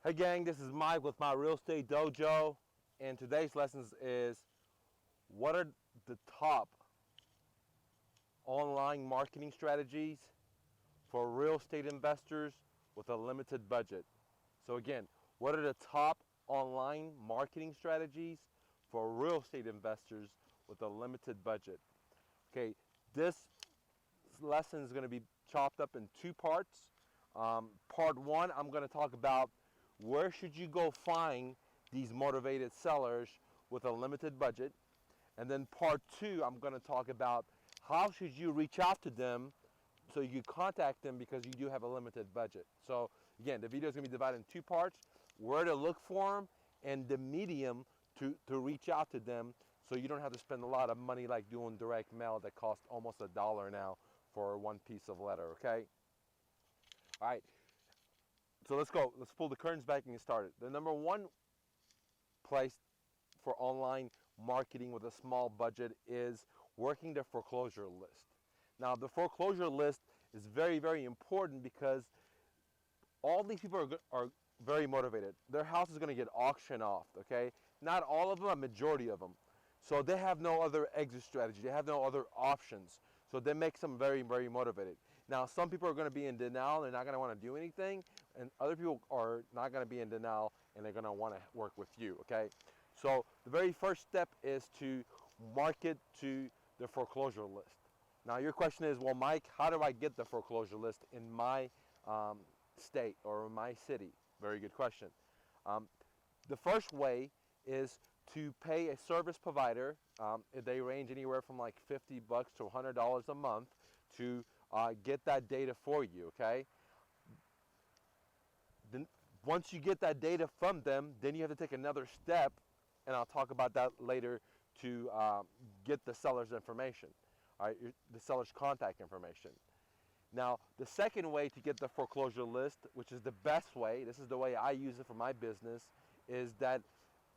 Hey gang, this is Mike with my Real Estate Dojo, and today's lessons is what are the top online marketing strategies for real estate investors with a limited budget. So again, what are the top online marketing strategies for real estate investors with a limited budget? Okay, this lesson is going to be chopped up in two parts. Part one, I'm going to talk about where should you go find these motivated sellers with a limited budget. And then part two, I'm going to talk about how should you reach out to them so you contact them because you do have a limited budget. So again, the video is going to be divided in two parts: where to look for them and the medium to reach out to them so you don't have to spend a lot of money like doing direct mail that costs almost $1 now for one piece of letter, okay? All right, so let's go. Let's pull the curtains back and get started. The number one place for online marketing with a small budget is working the foreclosure list. Now, the foreclosure list is very, very important because all these people are very motivated. Their house is going to get auctioned off, okay? Not all of them, a majority of them. So they have no other exit strategy. They have no other options. So that makes them very, very motivated. Now, some people are going to be in denial. They're not going to want to do anything. And other people are not going to be in denial and they're going to want to work with you, okay? So the very first step is to market to the foreclosure list. Now, your question is, well, Mike, how do I get the foreclosure list in my state or in my city? Very good question. The first way is to pay a service provider. They range anywhere from like $50 to $100 a month to get that data for you, okay? Then once you get that data from them, then you have to take another step, and I'll talk about that later, to get the seller's information, all right, the seller's contact information. Now, the second way to get the foreclosure list, which is the best way, this is the way I use it for my business, is that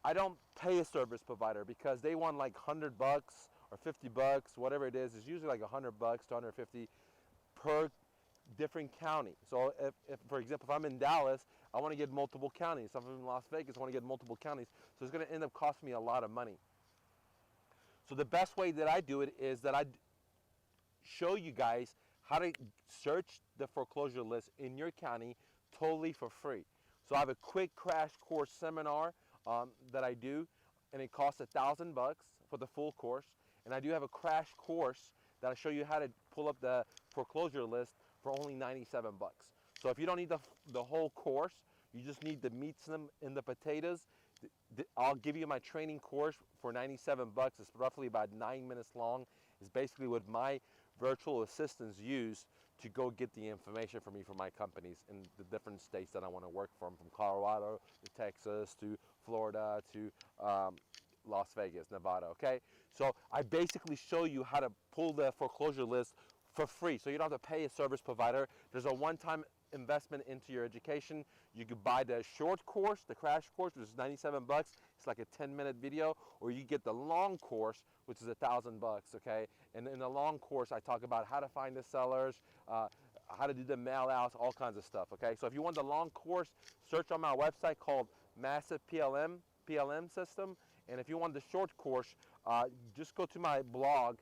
I don't pay a service provider because they want like $100 or $50, whatever it is. It's usually like $100 to $150 per different county. So if, for example, if I'm in Dallas, I want to get multiple counties. If I'm in Las Vegas, I want to get multiple counties. So it's going to end up costing me a lot of money. So the best way that I do it is that I show you guys how to search the foreclosure list in your county totally for free. So I have a quick crash course seminar that I do, and it costs $1,000 for the full course. And I do have a crash course that I show you how to pull up the foreclosure list for only $97. So if you don't need the whole course, you just need the meats and the potatoes. I'll give you my training course for $97. It's roughly about 9 minutes long. It's basically what my virtual assistants use to go get the information for me for my companies in the different states that I want to work from Colorado to Texas to Florida to Las Vegas, Nevada, okay? So I basically show you how to pull the foreclosure list for free. So you don't have to pay a service provider. There's a one-time investment into your education. You could buy the short course, the crash course, which is $97. It's like a 10-minute video, or you get the long course, which is $1,000. Okay, and in the long course, I talk about how to find the sellers, how to do the mail outs, all kinds of stuff. Okay, so if you want the long course, search on my website called Massive PLM System, and if you want the short course, just go to my blog,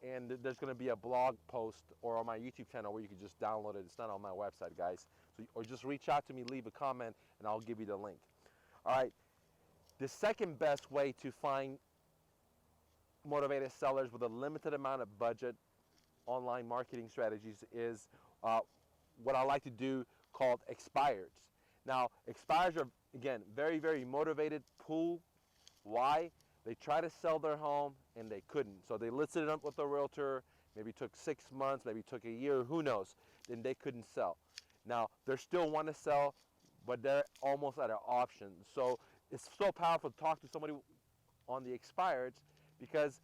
and there's going to be a blog post or on my YouTube channel where you can just download it. It's not on my website, guys. So, or just reach out to me, leave a comment, and I'll give you the link. All right. The second best way to find motivated sellers with a limited amount of budget online marketing strategies is what I like to do called expireds. Now, expireds are, again, very, very motivated pool. Why? They tried to sell their home and they couldn't. So they listed it up with a realtor, maybe took 6 months, maybe took a year, who knows. Then they couldn't sell. Now, they still want to sell, but they're almost at an option. So it's so powerful to talk to somebody on the expireds because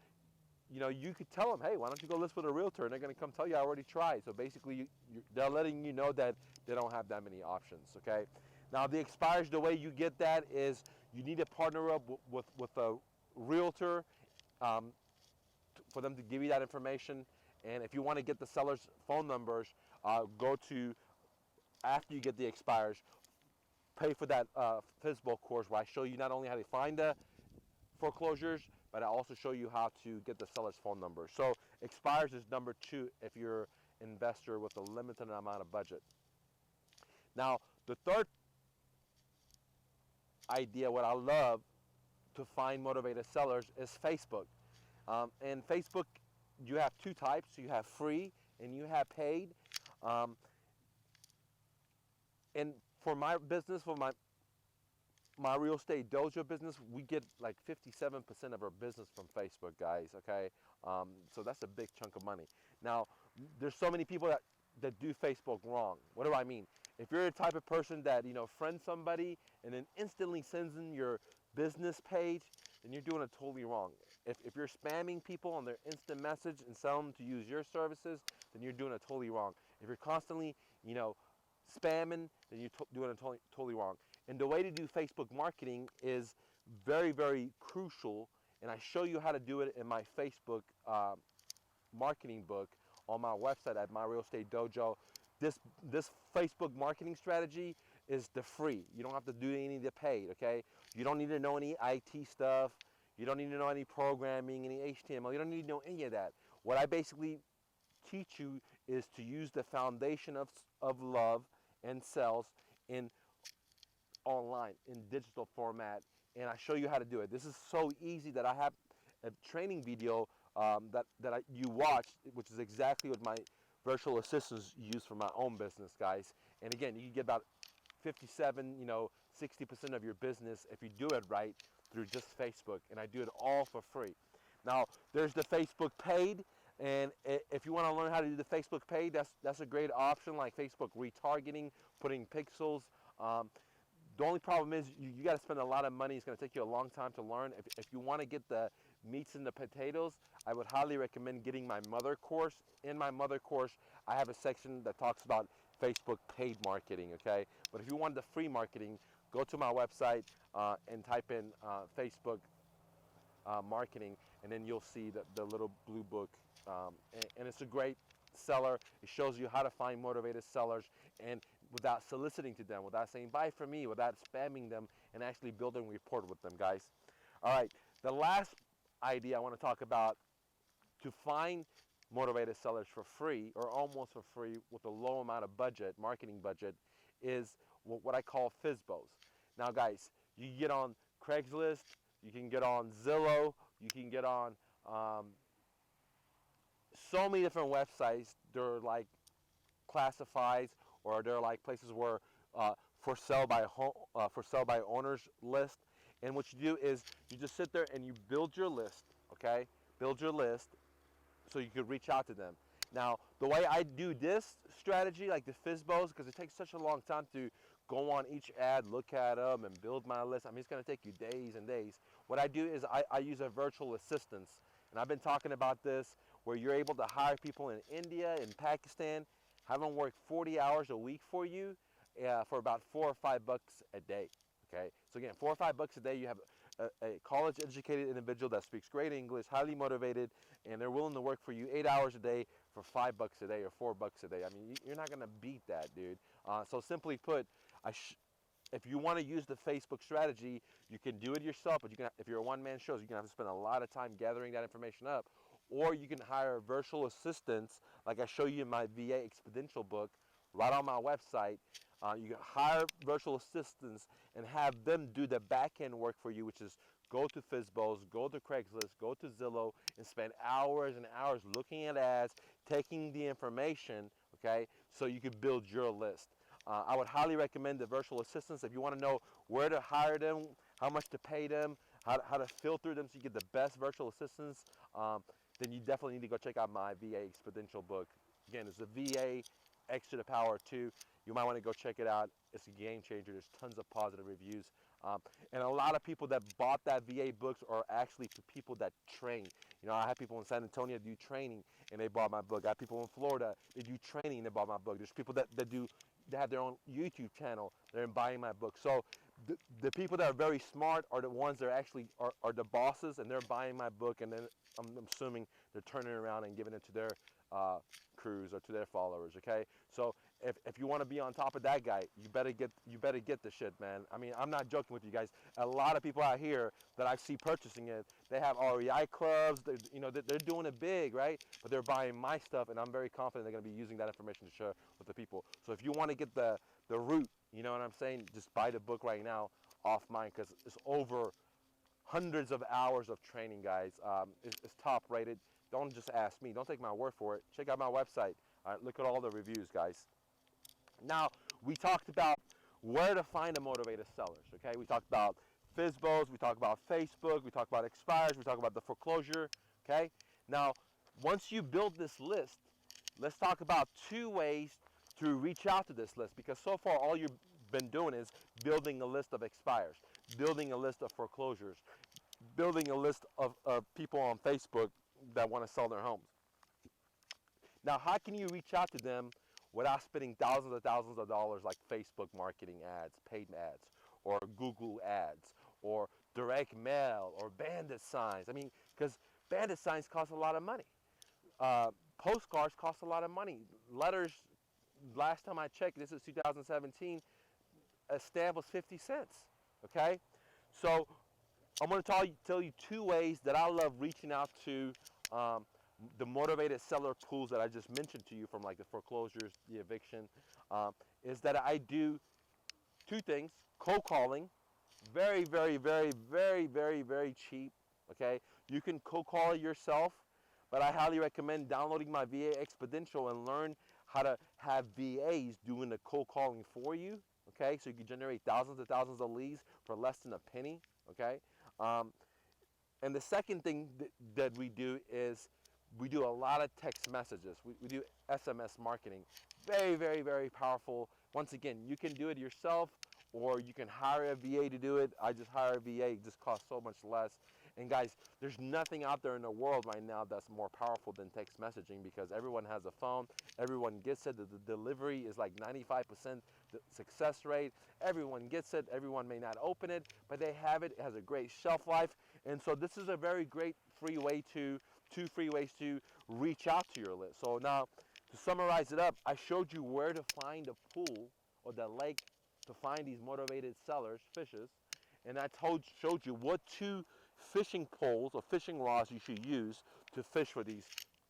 you could tell them, hey, why don't you go list with a realtor? And they're going to come tell you, I already tried. So basically, they're letting you know that they don't have that many options, okay? Now, the expires, the way you get that is you need to partner up with a realtor for them to give you that information. And if you want to get the seller's phone numbers, go to, after you get the expires, pay for that FSBO course where I show you not only how to find the foreclosures, but I also show you how to get the seller's phone number. So expires is number 2 if you're an investor with a limited amount of budget. Now, the third idea, what I love to find motivated sellers, is Facebook. And Facebook, you have 2 types. You have free and you have paid. And for my business, for my real estate dojo business, we get like 57% of our business from Facebook, guys. Okay, so that's a big chunk of money. Now, there's so many people that do Facebook wrong. What do I mean? If you're the type of person that friends somebody and then instantly sends them your business page, then you're doing it totally wrong. If you're spamming people on their instant message and telling them to use your services, then you're doing it totally wrong. If you're constantly, spamming, then you're doing it totally wrong. And the way to do Facebook marketing is very, very crucial. And I show you how to do it in my Facebook marketing book on my website at My Real Estate Dojo. This Facebook marketing strategy is the free. You don't have to do any of the paid, okay? You don't need to know any IT stuff. You don't need to know any programming, any HTML. You don't need to know any of that. What I basically teach you is to use the foundation of love and sales in online, in digital format, and I show you how to do it. This is so easy that I have a training video you watched, which is exactly what my virtual assistants use for my own business, guys. And again, you can get about 57, 60% of your business if you do it right through just Facebook, and I do it all for free. Now, there's the Facebook paid, and if you want to learn how to do the Facebook paid, that's a great option, like Facebook retargeting, putting pixels. The only problem is you got to spend a lot of money. It's going to take you a long time to learn. If you want to get the meats and the potatoes, I would highly recommend getting my Mother course. In my Mother course, I have a section that talks about Facebook paid marketing, okay? But if you want the free marketing, go to my website and type in Facebook marketing, and then you'll see the little blue book. And it's a great seller. It shows you how to find motivated sellers, and without soliciting to them, without saying buy from me, without spamming them, and actually building rapport with them, guys. All right, the last idea I want to talk about to find motivated sellers for free or almost for free with a low amount of budget, marketing budget, is what I call FSBOs. Now, guys, you can get on Craigslist, you can get on Zillow, you can get on so many different websites. They're like classifieds, or they're like places where for sale by owners list. And what you do is you just sit there and you build your list, okay? Build your list so you could reach out to them. Now, the way I do this strategy, like the FSBOs, because it takes such a long time to go on each ad, look at them, and build my list. I mean, it's going to take you days and days. What I do is I use a virtual assistant. And I've been talking about this, where you're able to hire people in India, in Pakistan, have them work 40 hours a week for you for about $4 or $5 a day. Okay, so again, $4 or $5 a day, you have a college-educated individual that speaks great English, highly motivated, and they're willing to work for you 8 hours a day for $5 a day or $4 a day. I mean, you're not gonna beat that, dude. So simply put, if you want to use the Facebook strategy, you can do it yourself, but if you're a one-man show, you're gonna have to spend a lot of time gathering that information up. Or you can hire virtual assistants, like I show you in my VA Exponential book, right on my website. You can hire virtual assistants and have them do the back-end work for you, which is go to FSBOs, go to Craigslist, go to Zillow, and spend hours and hours looking at ads, taking the information, okay, so you can build your list. I would highly recommend the virtual assistants. If you want to know where to hire them, how much to pay them, how to filter them so you get the best virtual assistants, then you definitely need to go check out my VA Exponential book. Again, it's the VA X to the Power 2. You might want to go check it out. It's a game changer. There's tons of positive reviews. And a lot of people that bought that VA books are actually people that train. I have people in San Antonio that do training, and they bought my book. I have people in Florida that do training, and they bought my book. There's people that have their own YouTube channel. They're buying my book. So the people that are very smart are the ones that actually are the bosses, and they're buying my book, and then I'm assuming they're turning around and giving it to their crews or to their followers, okay? So if you want to be on top of that guy, you better get the shit, man. I mean, I'm not joking with you guys. A lot of people out here that I see purchasing it, they have REI clubs. They're doing it big, right? But they're buying my stuff, and I'm very confident they're going to be using that information to share with the people. So if you want to get the root, you know what I'm saying? Just buy the book right now off mine, because it's over hundreds of hours of training, guys. It's top rated. Don't just ask me. Don't take my word for it. Check out my website. Look at all the reviews, guys. Now, we talked about where to find the motivated sellers, okay? We talked about FSBOs, we talked about Facebook, we talked about expires, we talked about the foreclosure, okay? Now, once you build this list, let's talk about 2 ways to reach out to this list, because so far all you've been doing is building a list of expires, building a list of foreclosures, building a list of people on Facebook that want to sell their homes. Now, how can you reach out to them without spending thousands of dollars like Facebook marketing ads, paid ads, or Google ads, or direct mail, or bandit signs? I mean, because bandit signs cost a lot of money. Postcards cost a lot of money. Letters, last time I checked, this is 2017, a stamp was 50 cents, okay? So I'm going to tell you 2 ways that I love reaching out to the motivated seller pools that I just mentioned to you, from like the foreclosures, the eviction, is that I do 2 things. Cold calling, very, very, very, very, very, very cheap, okay? You can cold call yourself, but I highly recommend downloading my VA Exponential and learn how to have VAs doing the cold calling for you, okay? So you can generate thousands and thousands of leads for less than a penny, okay? And the second thing that we do is we do a lot of text messages. We do SMS marketing. Very, very, very powerful. Once again, you can do it yourself, or you can hire a VA to do it. I just hire a VA. It just costs so much less. And guys, there's nothing out there in the world right now that's more powerful than text messaging, because everyone has a phone. Everyone gets it. The delivery is like 95% success rate. Everyone gets it. Everyone may not open it, but they have it. It has a great shelf life. And so this is a very great free way to 2 free ways to reach out to your list. So now, to summarize it up, I showed you where to find a pool or the lake to find these motivated sellers, fishes, and I showed you what 2 fishing poles or fishing rods you should use to fish for these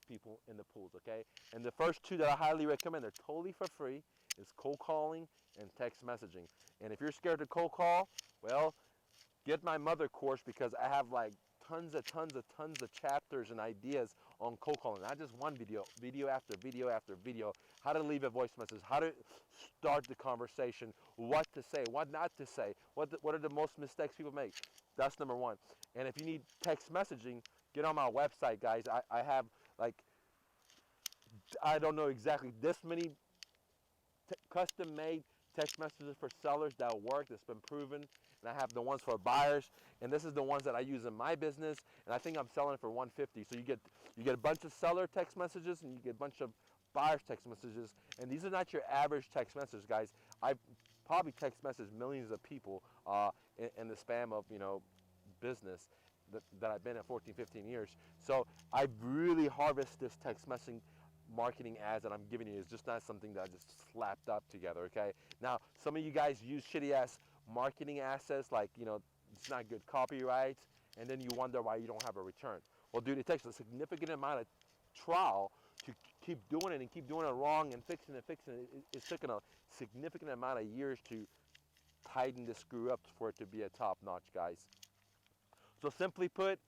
people in the pools, okay? And the first 2 that I highly recommend, they're totally for free, is cold calling and text messaging. And if you're scared to cold call, well, get my mother course, because I have like tons of chapters and ideas on cold calling. Not just one video after video after video. How to leave a voice message, how to start the conversation, what to say, what not to say, what are the most mistakes people make. That's number 1. And if you need text messaging, get on my website, guys. I have like, I don't know exactly this many custom-made text messages for sellers that work, that's been proven. And I have the ones for buyers, and this is the ones that I use in my business, and I think I'm selling it for $150. So you get a bunch of seller text messages, and you get a bunch of buyers text messages, and these are not your average text messages, guys. I've probably text messaged millions of people in the span of business that I've been at 14, 15 years. So I really harvest this text messaging marketing ads that I'm giving you. Is just not something that I just slapped up together, okay? Now, some of you guys use shitty ass marketing assets, like, it's not good copyrights, and then you wonder why you don't have a return. Well, dude, it takes a significant amount of trial to keep doing it and keep doing it wrong and fixing it. It's taken a significant amount of years to tighten the screw up for it to be a top notch, guys. So simply put,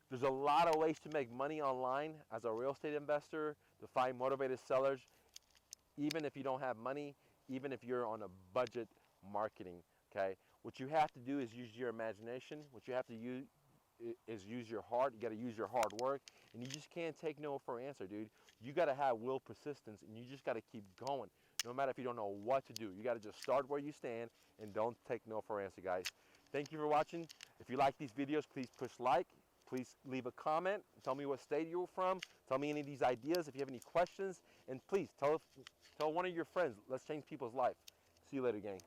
there's a lot of ways to make money online as a real estate investor, to find motivated sellers, even if you don't have money, even if you're on a budget marketing, okay? What you have to do is use your imagination. What you have to use is use your heart. You got to use your hard work, and you just can't take no for an answer, dude. You got to have will, persistence, and you just got to keep going, no matter if you don't know what to do. You got to just start where you stand and don't take no for an answer, guys. Thank you for watching. If you like these videos, please push like. Please leave a comment. Tell me what state you're from. Tell me any of these ideas. If you have any questions, and please tell one of your friends. Let's change people's life. See you later, gang.